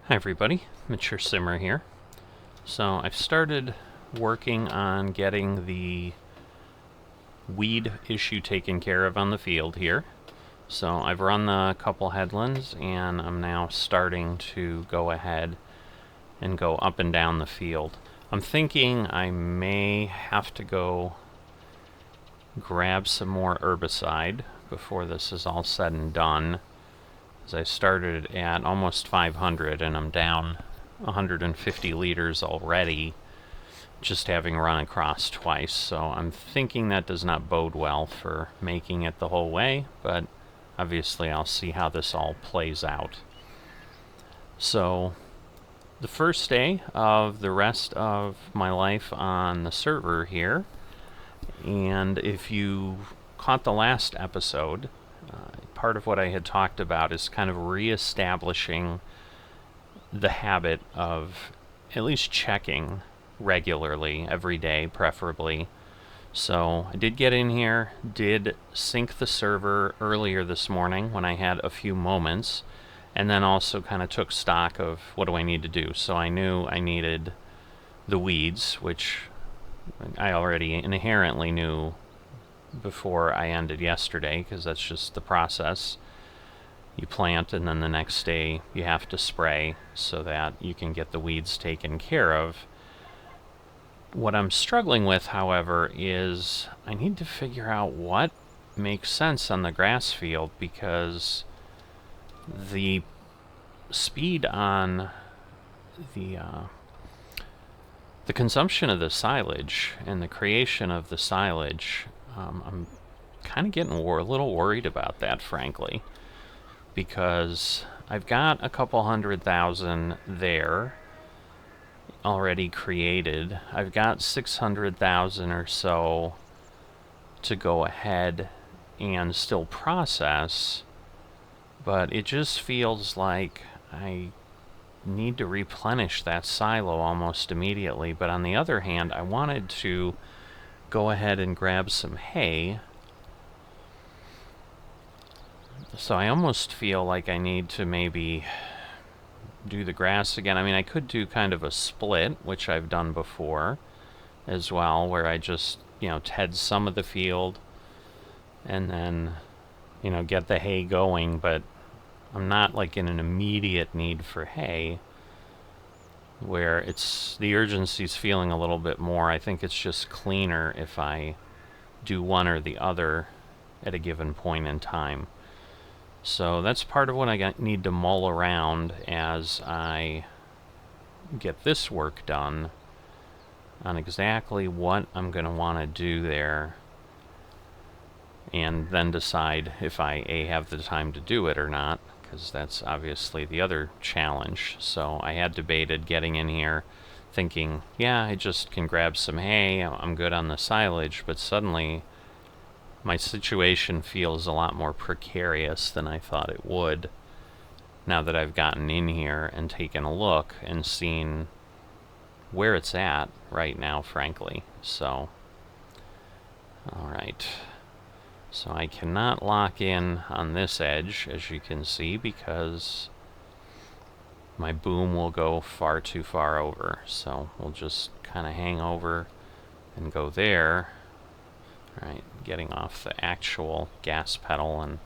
Hi everybody, Mature Simmer here. So I've started working on getting the weed issue taken care of on the field here. So I've run the couple headlands and I'm now starting to go ahead and go up and down the field. I'm thinking I may have to go grab some more herbicide before this is all said and done, as I started at almost 500 and I'm down 150 liters already just having run across twice. So I'm thinking that does not bode well for making it the whole way, but obviously I'll see how this all plays out. So the first day of the rest of my life on the server here, and if you caught the last episode, part of what I had talked about is kind of reestablishing the habit of at least checking regularly, every day preferably. So I did get in here, did sync the server earlier this morning when I had a few moments, and then also kind of took stock of what do I need to do. So I knew I needed the weeds, which I already inherently knew before I ended yesterday, because that's just the process. You plant and then the next day you have to spray so that you can get the weeds taken care of. What I'm struggling with, however, is I need to figure out what makes sense on the grass field, because the speed on the consumption of the silage and the creation of the silage, I'm kind of getting a little worried about that, frankly, because I've got a couple 100,000 there already created. I've got 600,000 or so to go ahead and still process, but it just feels like I need to replenish that silo almost immediately. But on the other hand, I wanted to go ahead and grab some hay, so I almost feel like I need to maybe do the grass again. I mean, I could do kind of a split, which I've done before as well, where I just, ted some of the field and then, get the hay going, but I'm not like in an immediate need for hay where the urgency's feeling a little bit more. I think it's just cleaner if I do one or the other at a given point in time. So that's part of what I need to mull around as I get this work done on exactly what I'm going to want to do there, and then decide if I have the time to do it or not, because that's obviously the other challenge. So I had debated getting in here thinking, yeah, I just can grab some hay, I'm good on the silage, but suddenly my situation feels a lot more precarious than I thought it would, now that I've gotten in here and taken a look and seen where it's at right now, frankly. So, alright. So I cannot lock in on this edge, as you can see, because my boom will go far too far over. So we'll just kind of hang over and go there. Alright, getting off the actual gas pedal and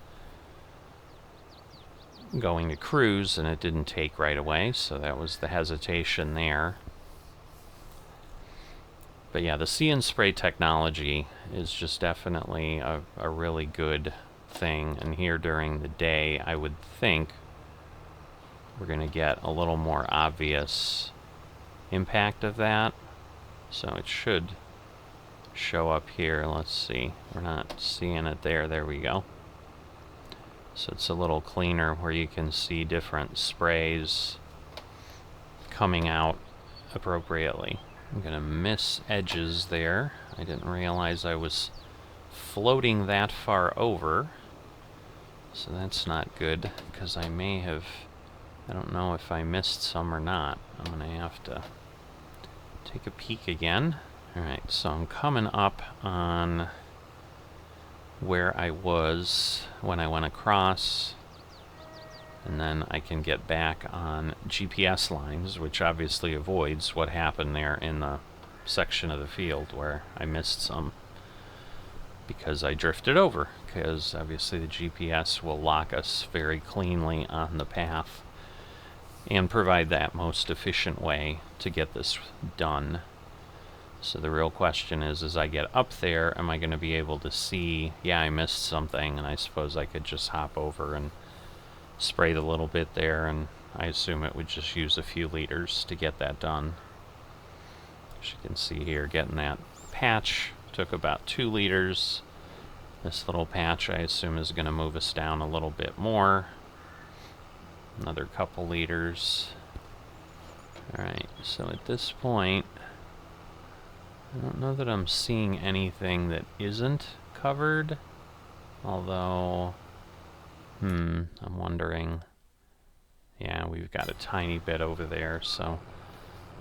going to cruise, and it didn't take right away, so that was the hesitation there. But yeah, the See and Spray technology is just definitely a really good thing, and here during the day I would think we're going to get a little more obvious impact of that. So it should show up here. Let's see, we're not seeing it there. There we go. So it's a little cleaner where you can see different sprays coming out appropriately. I'm gonna miss edges there. I didn't realize I was floating that far over, so that's not good, because I may have, I don't know if I missed some or not. I'm gonna have to take a peek again. Alright, so I'm coming up on where I was when I went across, And then I can get back on GPS lines, which obviously avoids what happened there in the section of the field where I missed some because I drifted over, because obviously the GPS will lock us very cleanly on the path and provide that most efficient way to get this done. So the real question is, as I get up there, am I going to be able to see, yeah, I missed something, and I suppose I could just hop over and spray the little bit there, and I assume it would just use a few liters to get that done. As you can see here, getting that patch took about 2 liters. This little patch, I assume, is going to move us down a little bit more. Another couple liters. Alright, so at this point, I don't know that I'm seeing anything that isn't covered. Although, I'm wondering. Yeah, we've got a tiny bit over there, so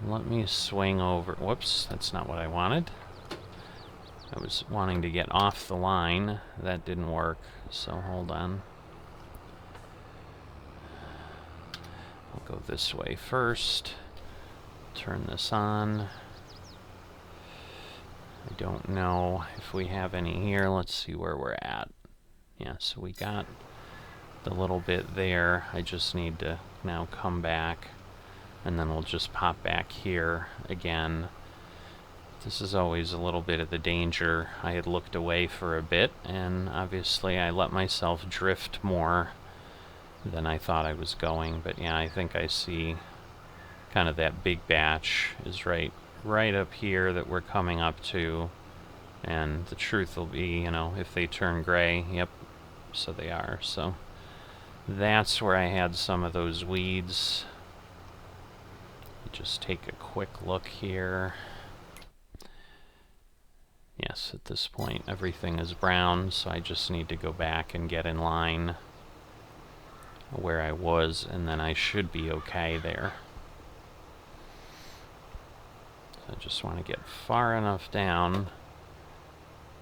let me swing over. Whoops, that's not what I wanted. I was wanting to get off the line. That didn't work, so hold on. I'll go this way first. Turn this on. I don't know if we have any here. Let's see where we're at. Yeah, so we got the little bit there. I just need to now come back, and then we'll just pop back here again. This is always a little bit of the danger. I had looked away for a bit, and obviously I let myself drift more than I thought I was going. But yeah, I think I see kind of that big batch is right up here that we're coming up to. And the truth will be, you know, if they turn gray, yep, so they are. So that's where I had some of those weeds. Just take a quick look here. Yes, at this point everything is brown, so I just need to go back and get in line where I was, and then I should be okay there. So I just want to get far enough down,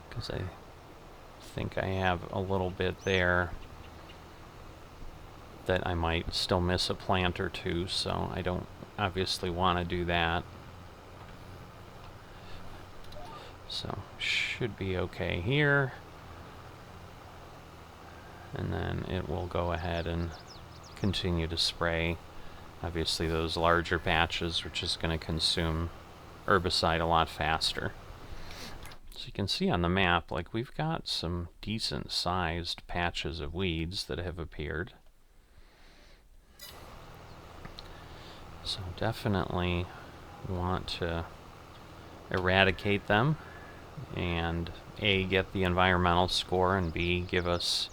because I think I have a little bit there that I might still miss a plant or two, so I don't obviously want to do that. So should be okay here, and then it will go ahead and continue to spray obviously those larger patches, which is going to consume herbicide a lot faster. So you can see on the map, like, we've got some decent sized patches of weeds that have appeared. So definitely want to eradicate them and A, get the environmental score, and B, give us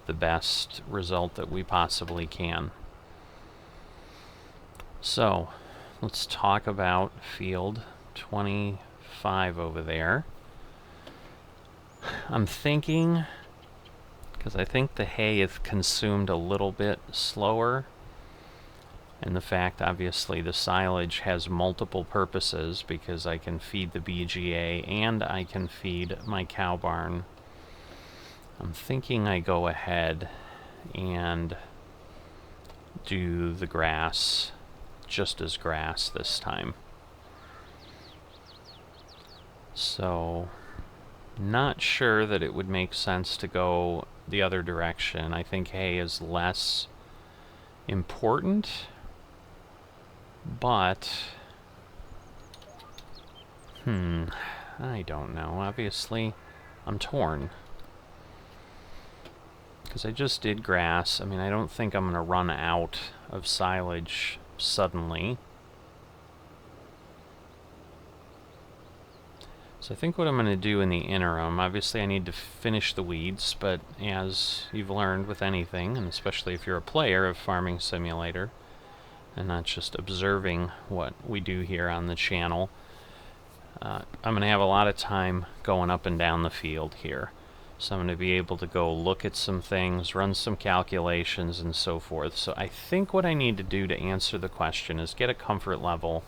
the best result that we possibly can. So let's talk about field 25 over there. I'm thinking, because I think the hay is consumed a little bit slower, and the fact, obviously, the silage has multiple purposes, because I can feed the BGA and I can feed my cow barn. I'm thinking I go ahead and do the grass just as grass this time. So, not sure that it would make sense to go the other direction. I think hay is less important. But, I don't know. Obviously, I'm torn. Because I just did grass. I mean, I don't think I'm going to run out of silage suddenly. So I think what I'm going to do in the interim, obviously I need to finish the weeds, but as you've learned with anything, and especially if you're a player of Farming Simulator, and not just observing what we do here on the channel, I'm going to have a lot of time going up and down the field here. So I'm going to be able to go look at some things, run some calculations, and so forth. So I think what I need to do to answer the question is get a comfort level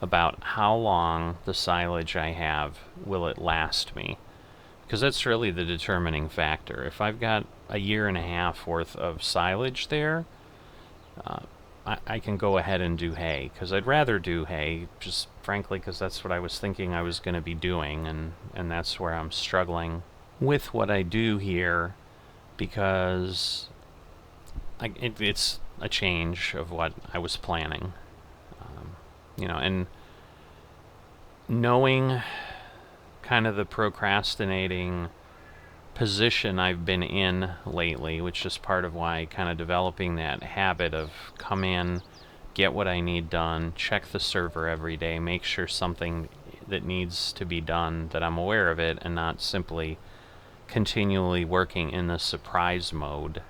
about how long the silage I have, will it last me? Because that's really the determining factor. If I've got a year and a half worth of silage there, I can go ahead and do hay, because I'd rather do hay, just frankly because that's what I was thinking I was going to be doing, and that's where I'm struggling with what I do here, because it's a change of what I was planning. And knowing kind of the procrastinating position I've been in lately, which is part of why kind of developing that habit of come in, get what I need done, check the server every day, make sure something that needs to be done, that I'm aware of it, and not simply continually working in the surprise mode.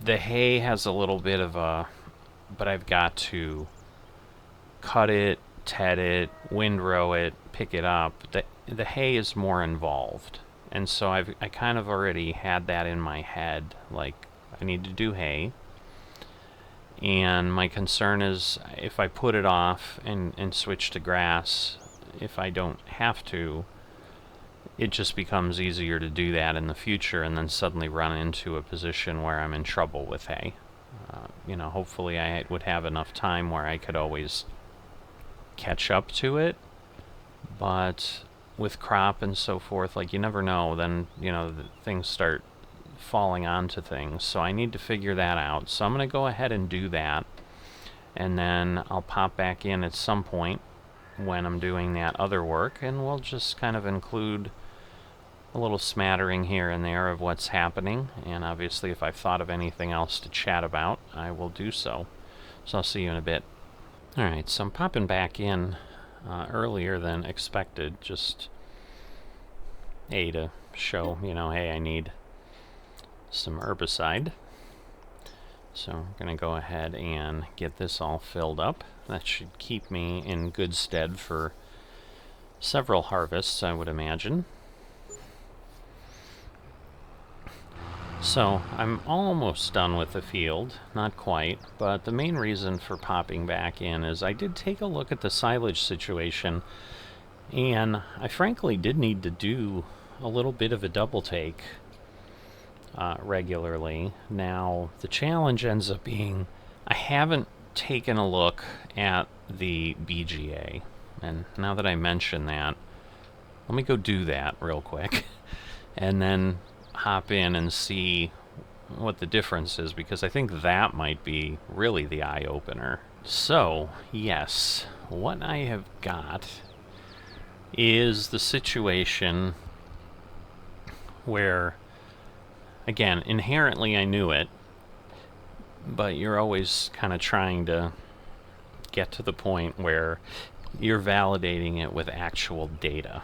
The hay has a little bit of a, but I've got to cut it, ted it, windrow it, pick it up. The hay is more involved, and so I kind of already had that in my head, like I need to do hay, and my concern is if I put it off and switch to grass, if I don't have to, it just becomes easier to do that in the future, and then suddenly run into a position where I'm in trouble with hay. Hopefully I would have enough time where I could always catch up to it, but with crop and so forth, like, you never know, then things start falling onto things, so I need to figure that out. So I'm going to go ahead and do that, and then I'll pop back in at some point when I'm doing that other work, and we'll just kind of include a little smattering here and there of what's happening, and obviously if I've thought of anything else to chat about, I will do so. So I'll see you in a bit. Alright, so I'm popping back in earlier than expected, just to show, hey, I need some herbicide. So I'm going to go ahead and get this all filled up. That should keep me in good stead for several harvests, I would imagine. So I'm almost done with the field, not quite, but the main reason for popping back in is I did take a look at the silage situation, and I frankly did need to do a little bit of a double take regularly. Now, the challenge ends up being I haven't taken a look at the BGA, and now that I mention that, let me go do that real quick, and then hop in and see what the difference is, because I think that might be really the eye-opener. So, yes, what I have got is the situation where, again, inherently I knew it, but you're always kind of trying to get to the point where you're validating it with actual data.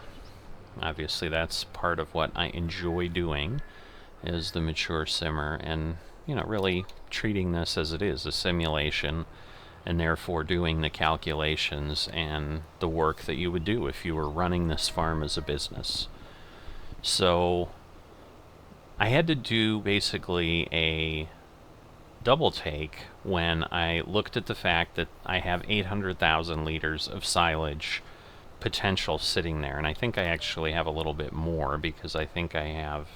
Obviously, that's part of what I enjoy doing, is the mature simmer, and really treating this as it is, a simulation, and therefore doing the calculations and the work that you would do if you were running this farm as a business. So I had to do basically a double take when I looked at the fact that I have 800,000 liters of silage potential sitting there, and I think I actually have a little bit more, because I think I have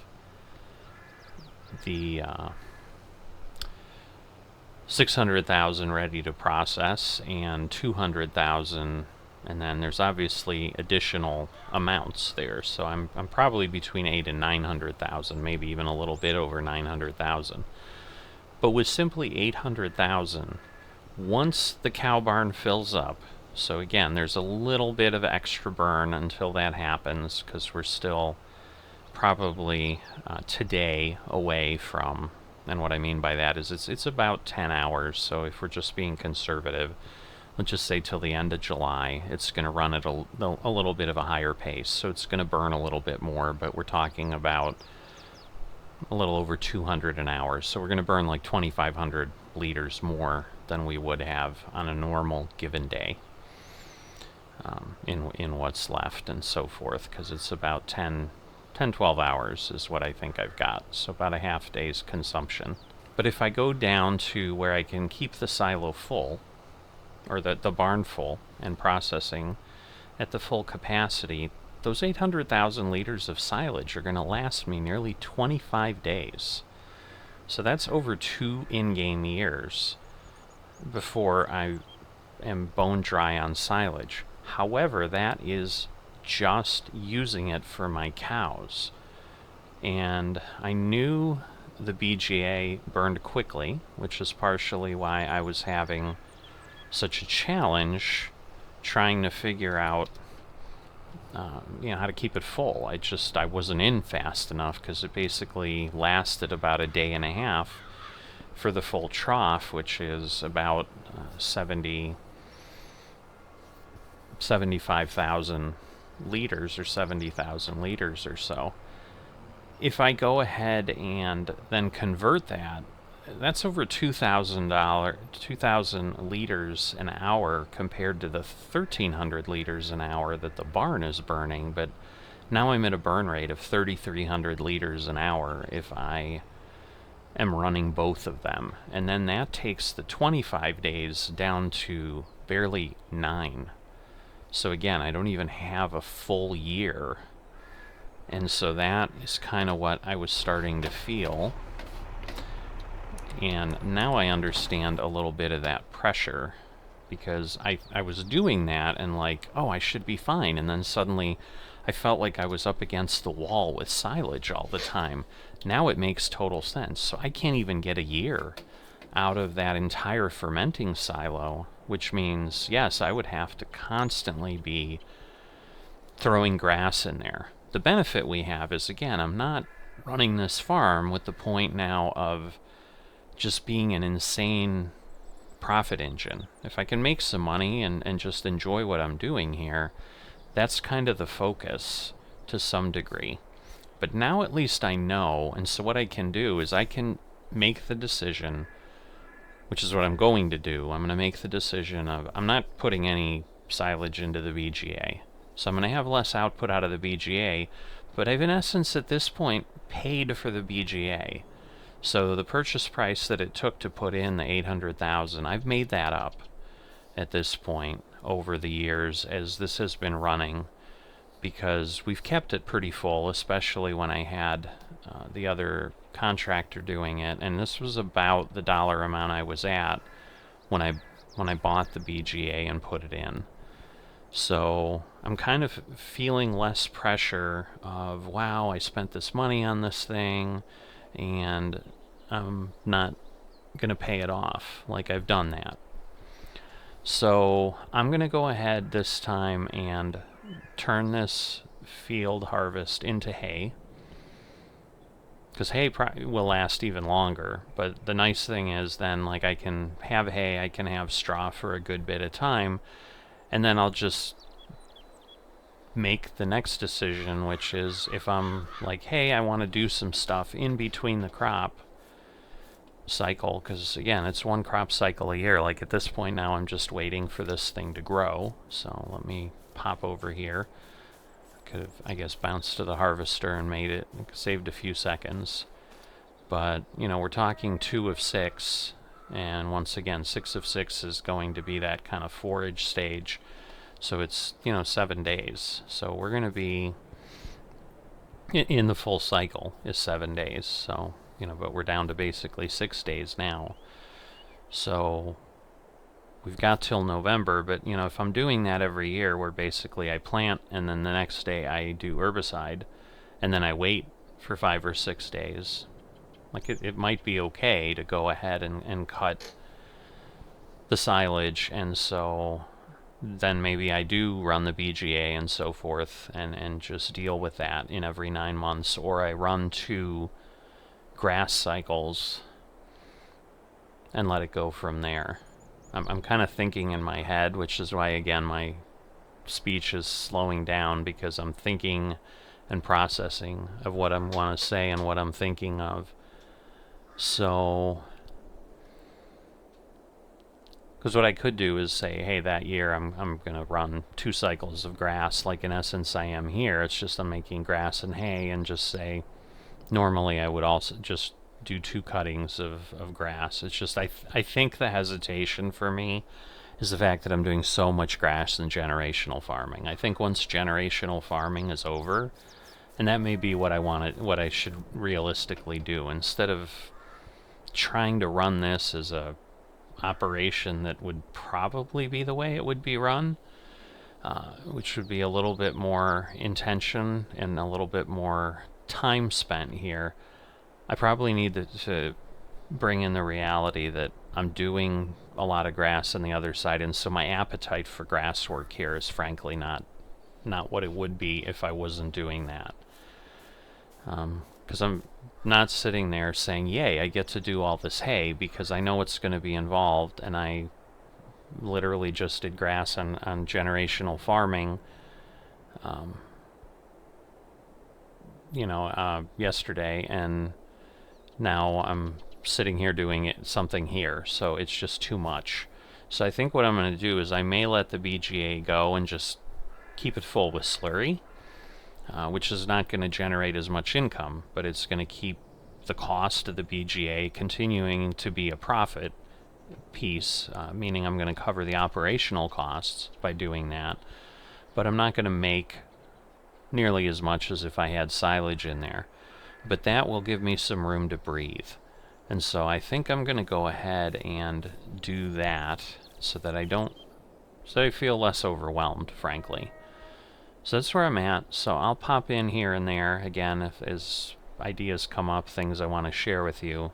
the 600,000 ready to process and 200,000, and then there's obviously additional amounts there, so I'm probably between 800,000 and 900,000, maybe even a little bit over 900,000. But with simply 800,000, once the cow barn fills up, so again, there's a little bit of extra burn until that happens, because we're still probably today away from, and what I mean by that is it's about 10 hours, so if we're just being conservative, let's just say till the end of July, it's going to run at a little bit of a higher pace, so it's going to burn a little bit more, but we're talking about a little over 200 an hour, so we're going to burn like 2,500 liters more than we would have on a normal given day. In what's left and so forth, because it's about 10-12 hours is what I think I've got, so about a half day's consumption. But if I go down to where I can keep the silo full, or the barn full, and processing at the full capacity, those 800,000 liters of silage are going to last me nearly 25 days. So that's over 2 in-game years before I am bone dry on silage. However, that is just using it for my cows. And I knew the BGA burned quickly, which is partially why I was having such a challenge trying to figure out how to keep it full. I wasn't in fast enough because it basically lasted about a day and a half for the full trough, which is about 75,000 liters or 70,000 liters or so. If I go ahead and then convert that, that's over $2,000 liters an hour compared to the 1,300 liters an hour that the barn is burning. But now I'm at a burn rate of 3,300 liters an hour if I am running both of them. And then that takes the 25 days down to barely 9. So again, I don't even have a full year. And so that is kind of what I was starting to feel. And now I understand a little bit of that pressure, because I was doing that and like, oh, I should be fine. And then suddenly I felt like I was up against the wall with silage all the time. Now it makes total sense. So I can't even get a year out of that entire fermenting silo, which means, yes, I would have to constantly be throwing grass in there. The benefit we have is, again, I'm not running this farm with the point now of just being an insane profit engine. If I can make some money and just enjoy what I'm doing here, that's kind of the focus to some degree. But now at least I know, and so what I can do is I can make the decision, which is what I'm going to do. I'm going to make the decision of, I'm not putting any silage into the BGA. So I'm going to have less output out of the BGA, but I've in essence at this point paid for the BGA. So the purchase price that it took to put in the 800,000, I've made that up at this point over the years as this has been running, because we've kept it pretty full, especially when I had the other contractor doing it, and this was about the dollar amount I was at when I bought the BGA and put it in. So I'm kind of feeling less pressure of, wow, I spent this money on this thing and I'm not going to pay it off. Like, I've done that. So I'm going to go ahead this time and turn this field harvest into hay, because hay will last even longer. But the nice thing is then, like, I can have hay, I can have straw for a good bit of time, and then I'll just make the next decision, which is if I'm like, hey, I want to do some stuff in between the crop cycle, because again, it's one crop cycle a year. Like at this point now, I'm just waiting for this thing to grow. So let me pop over here. I could have, I guess, bounced to the harvester and made it, saved a few seconds. But, you know, we're talking 2 of 6, and once again, 6 of 6 is going to be that kind of forage stage. So it's, 7 days. So we're going to be in the full cycle is 7 days. So, but we're down to basically 6 days now. So we've got till November, but, if I'm doing that every year, where basically I plant and then the next day I do herbicide and then I wait for 5 or 6 days, like it might be okay to go ahead and cut the silage, and so then maybe I do run the BGA and so forth and just deal with that in every 9 months, or I run 2 grass cycles and let it go from there. I'm kind of thinking in my head, which is why, again, my speech is slowing down, because I'm thinking and processing of what I want to say and what I'm thinking of. So, because what I could do is say, hey, that year I'm going to run 2 cycles of grass, like in essence I am here. It's just I'm making grass and hay, and just say, normally I would also just do 2 cuttings of grass. It's just I think the hesitation for me is the fact that I'm doing so much grass in generational farming. I think once generational farming is over, and that may be what I should realistically do, instead of trying to run this as a operation that would probably be the way it would be run, which would be a little bit more intention and a little bit more time spent here. I probably need to bring in the reality that I'm doing a lot of grass on the other side, and so my appetite for grass work here is frankly not what it would be if I wasn't doing that. Because I'm not sitting there saying, yay, I get to do all this hay, because I know what's going to be involved, and I literally just did grass on generational farming, yesterday, and now I'm sitting here doing something here, so it's just too much. So I think what I'm going to do is I may let the BGA go and just keep it full with slurry, which is not going to generate as much income, but it's going to keep the cost of the BGA continuing to be a profit piece, meaning I'm going to cover the operational costs by doing that, but I'm not going to make nearly as much as if I had silage in there. But that will give me some room to breathe. And so I think I'm going to go ahead and do that so that I feel less overwhelmed, frankly. So that's where I'm at. So I'll pop in here and there again if as ideas come up, things I want to share with you,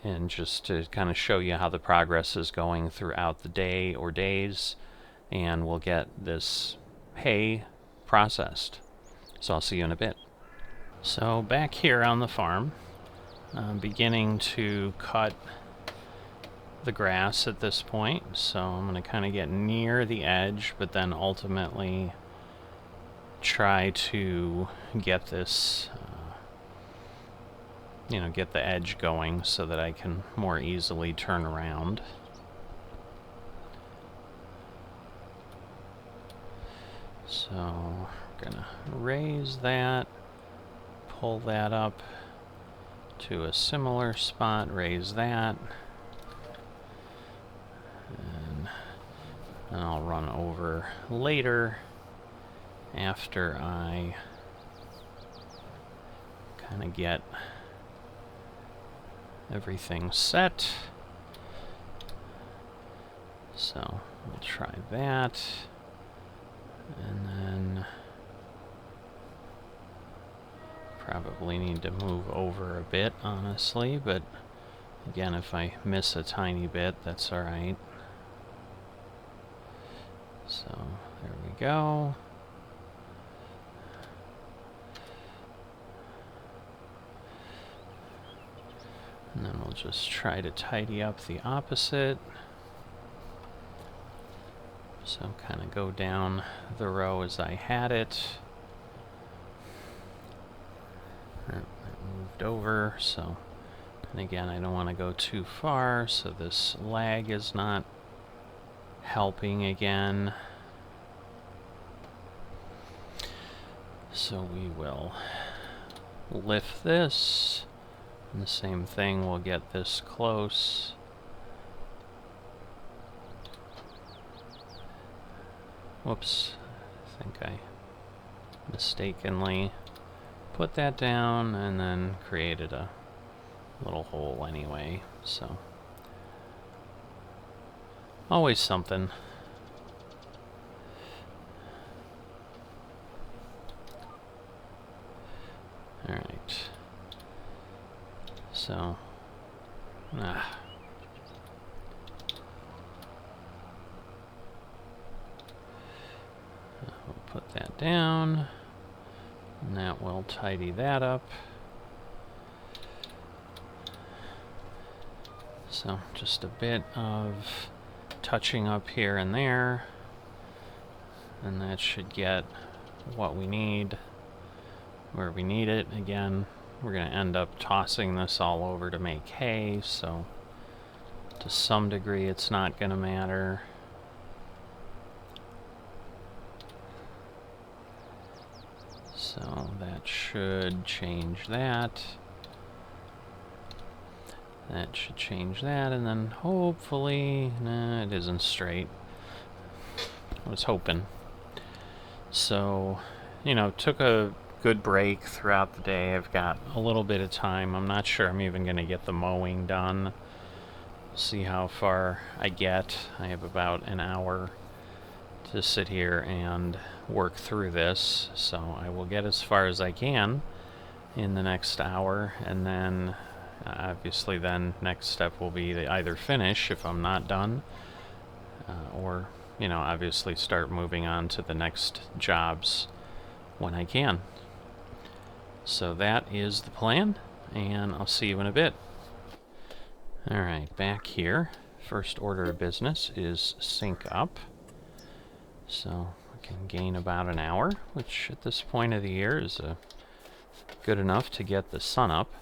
and just to kind of show you how the progress is going throughout the day or days, and we'll get this hay processed. So I'll see you in a bit. So back here on the farm, I'm beginning to cut the grass at this point, so I'm going to kind of get near the edge, but then ultimately try to get this, get the edge going so that I can more easily turn around. So we're going to raise that, pull that up to a similar spot, raise that, and then I'll run over later after I kind of get everything set. So we'll try that, and then probably need to move over a bit, honestly, but again, if I miss a tiny bit, that's alright. So there we go. And then we'll just try to tidy up the opposite. So kind of go down the row as I had it. That moved over, so, and again, I don't want to go too far, so this lag is not helping again. So we will lift this, and the same thing, we'll get this close. Whoops, I think I mistakenly put that down and then created a little hole anyway, so always something. Alright, so we'll put that down. And that will tidy that up. So just a bit of touching up here and there, and that should get what we need where we need it. Again, we're going to end up tossing this all over to make hay, so to some degree it's not going to matter. So that should change that. That should change that, and then hopefully, nah, it isn't straight. I was hoping. So, took a good break throughout the day. I've got a little bit of time. I'm not sure I'm even going to get the mowing done. See how far I get. I have about an hour to sit here and work through this, so I will get as far as I can in the next hour, and then obviously then next step will be to either finish if I'm not done, or, you know, obviously start moving on to the next jobs when I can. So that is the plan, and I'll see you in a bit. Alright, back here. First order of business is sync up. So I can gain about an hour, which at this point of the year is good enough to get the sun up.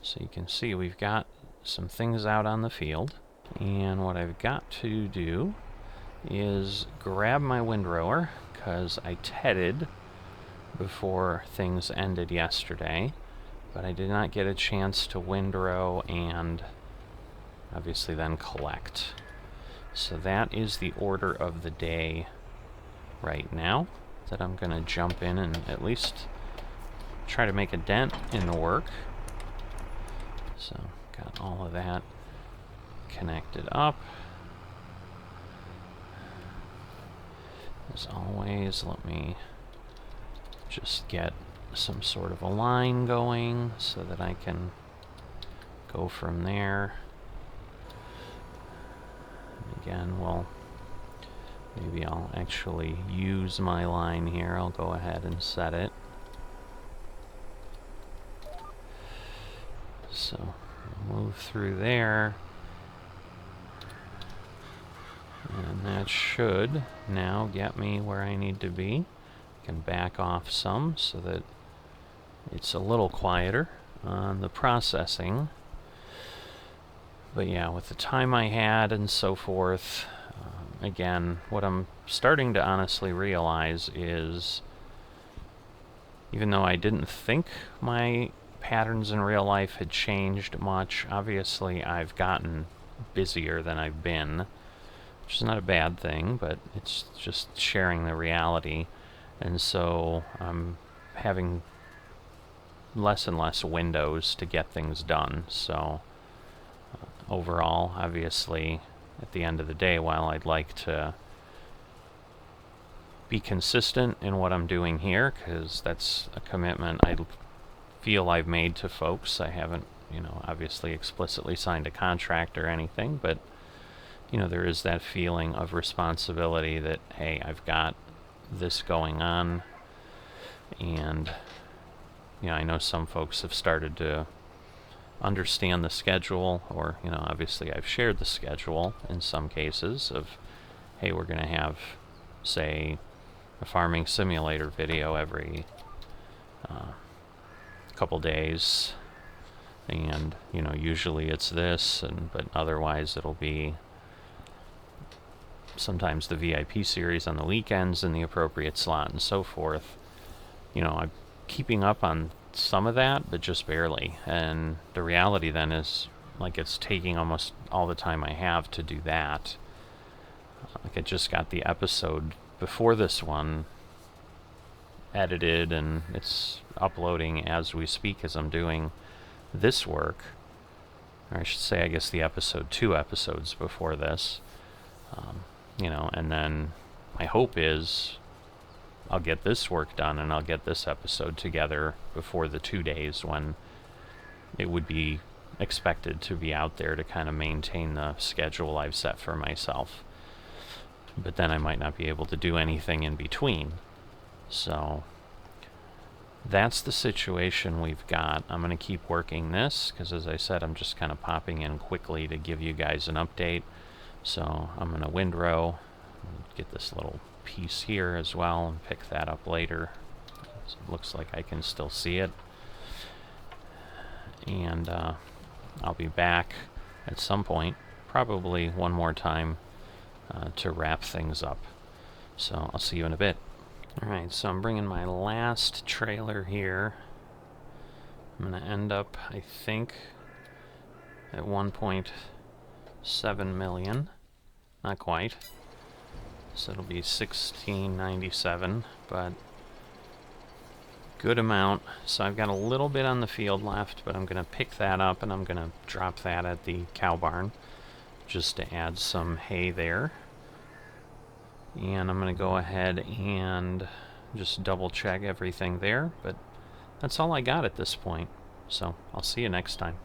So you can see we've got some things out on the field. And what I've got to do is grab my windrower, because I tedded before things ended yesterday. But I did not get a chance to windrow and obviously then collect. So that is the order of the day right now, that I'm going to jump in and at least try to make a dent in the work. So got all of that connected up. As always, let me just get some sort of a line going so that I can go from there. And again, well, maybe I'll actually use my line here. I'll go ahead and set it. So move through there, and that should now get me where I need to be. I can back off some so that it's a little quieter on the processing. But yeah, with the time I had and so forth, again, what I'm starting to honestly realize is, even though I didn't think my patterns in real life had changed much, obviously I've gotten busier than I've been, which is not a bad thing, but it's just sharing the reality. And so I'm having less and less windows to get things done. So overall, obviously, at the end of the day, while I'd like to be consistent in what I'm doing here, because that's a commitment I feel I've made to folks. I haven't, you know, obviously explicitly signed a contract or anything, but, you know, there is that feeling of responsibility that, hey, I've got this going on. And, you know, I know some folks have started to understand the schedule, or, you know, obviously I've shared the schedule in some cases of, hey, we're going to have, say, a farming simulator video every couple days, and, you know, usually it's this, and but otherwise it'll be sometimes the VIP series on the weekends in the appropriate slot and so forth. You know, I'm keeping up on some of that, but just barely. And the reality then is, like, it's taking almost all the time I have to do that. Like, I just got the episode before this one edited, and it's uploading as we speak as I'm doing this work. Or I should say, I guess the episode 2 episodes before this. You know, and then my hope is I'll get this work done and I'll get this episode together before the 2 days when it would be expected to be out there to kind of maintain the schedule I've set for myself. But then I might not be able to do anything in between. So that's the situation we've got. I'm going to keep working this because, as I said, I'm just kind of popping in quickly to give you guys an update. So I'm going to windrow, get this little piece here as well, and pick that up later. So it looks like I can still see it. And I'll be back at some point, probably one more time, to wrap things up. So I'll see you in a bit. Alright, so I'm bringing my last trailer here. I'm going to end up, I think, at 1.7 million. Not quite. So it'll be 1697, but good amount. So I've got a little bit on the field left, but I'm going to pick that up and I'm going to drop that at the cow barn just to add some hay there. And I'm going to go ahead and just double check everything there, but that's all I got at this point. So I'll see you next time.